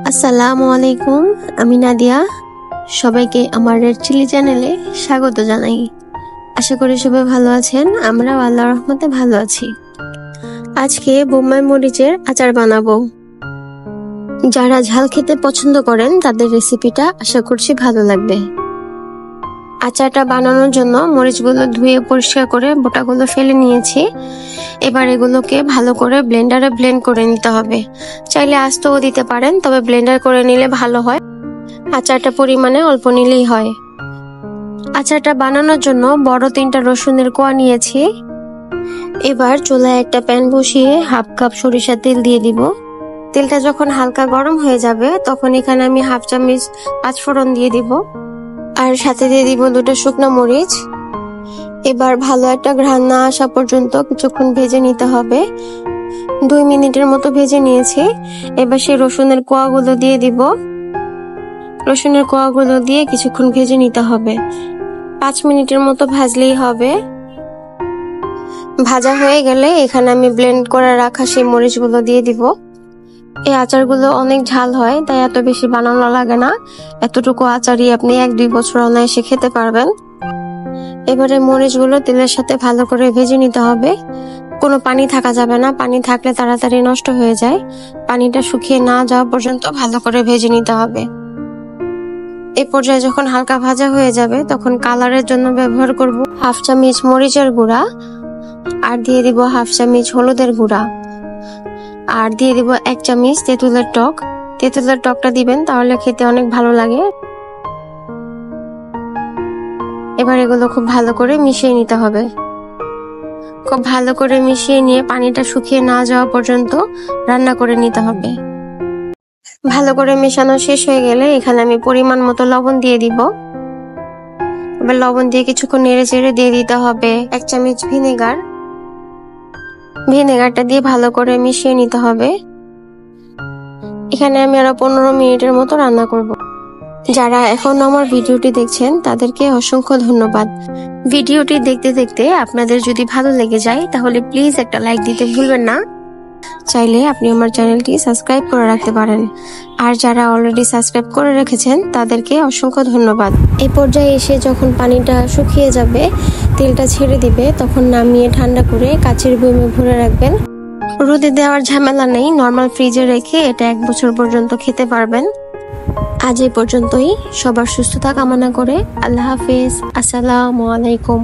আসসালামু আলাইকুম, আমি নাদিয়া। সবাইকে আমার রেড চিলি চ্যানেলে স্বাগত জানাই। আশা করি সবাই ভালো আছেন। আমরাও আল্লাহর রহমতে ভালো আছি। আজকে বোম্বাই মরিচের আচার বানাবো। যারা ঝাল খেতে পছন্দ করেন তাদের রেসিপিটা আশা করছি ভালো লাগবে। আচারটা বানানোর জন্য মরিচগুলো ধুয়ে পরিষ্কার করে বোটাগুলো ফেলে নিয়েছি। এবার এগুলোকে ভালো করে ব্লেন্ডারে ব্লেন্ড করে নিতে হবে। চাইলে আস্তও দিতে পারেন, তবে ব্লেন্ডার করে নিলে ভালো হয়। আচারটা পরিমাণে অল্প নিলেই হয়। আচারটা বানানোর জন্য বড় 3টা রসুনের কোয়া নিয়েছি। এবার চুলায় একটা প্যান বসিয়ে হাফ কাপ সরিষার তেল দিয়ে দিব। তেলটা যখন হালকা গরম হয়ে যাবে তখন এখানে আমি হাফ চামচ পাঁচফোড়ন দিয়ে দিব, আর সাথে দিয়ে দিব 2টা শুকনো মরিচ। এবার ভালো একটা ঘ্রাণ না আসা পর্যন্ত কিছুক্ষণ ভেজে নিতে হবে। 2 মিনিটের মতো ভেজে নিয়েছি। এবার সেই রসুনের কোয়াগুলো দিয়ে দিব। রসুনের কোয়াগুলো দিয়ে কিছুক্ষণ ভেজে নিতে হবে। 5 মিনিটের মতো ভাজলেই হবে। ভাজা হয়ে গেলে এখানে আমি ব্লেন্ড করে রাখা সেই মরিচগুলো দিয়ে দিব। এই আচারগুলো অনেক ঝাল হয়, তাই এত বেশি বানানো লাগে না। এতটুকু আচারই আপনি 1-2 বছর অনায়াসে খেতে পারবেন। এবারে মরিচগুলো তেলের সাথে ভালো করে ভেজে নিতে হবে। কোনো পানি থাকা যাবে না, পানি থাকলে তাড়াতাড়ি নষ্ট হয়ে যায়। পানিটা শুকিয়ে না যাওয়া পর্যন্ত ভালো করে ভেজে নিতে হবে। এ পর্যায়ে যখন হালকা ভাজা হয়ে যাবে তখন কালারের জন্য ব্যবহার করব হাফ চামচ মরিচের গুঁড়া, আর দিয়ে দিব হাফ চামচ হলুদের গুঁড়া, আর দিয়ে দিব 1 চামচ তেঁতুলের টক। তেঁতুলের টকটা দিবেন, তাহলে খেতে অনেক ভালো লাগে। এবার এগুলো খুব ভালো করে মিশিয়ে নিতে হবে। খুব ভালো করে মিশিয়ে নিয়ে পানিটা শুকিয়ে না যাওয়া পর্যন্ত রান্না করে নিতে হবে। ভালো করে মেশানো শেষ হয়ে গেলে এখানে আমি পরিমাণ মতো লবণ দিয়ে দিব। এবার লবণ দিয়ে কিছুক্ষণ নেড়ে চেড়ে দিয়ে দিতে হবে 1 চামচ ভিনেগার। ভিনেগারটা দিয়ে ভালো করে মিশিয়ে নিতে হবে। এখানে আমি আরো 15 মিনিটের মতো রান্না করব। যারা এখন আমার ভিডিওটি দেখছেন তাদেরকে অসংখ্য ধন্যবাদ। ভিডিওটি দেখতে দেখতে আপনাদের যদি ভালো লেগে যায় তাহলে প্লিজ একটা লাইক দিতে ভুলবেন না। চাইলে আপনি আমার চ্যানেলটি সাবস্ক্রাইব করে রাখতে পারেন। আর যারা অলরেডি সাবস্ক্রাইব করে রেখেছেন তাদেরকে অসংখ্য ধন্যবাদ। এই পর্যায়ে এসে যখন পানিটা শুকিয়ে যাবে, তেলটা ছেড়ে দিবে, তখন নামিয়ে ঠান্ডা করে কাচের বয়মে ভরে রাখবেন। রোদে দেওয়ার ঝামেলা নেই, নর্মাল ফ্রিজে রেখে এটা 1 বছর পর্যন্ত খেতে পারবেন। আজ এই পর্যন্তই। সবার সুস্থতা কামনা করে আল্লাহ হাফেজ। আসসালামু আলাইকুম।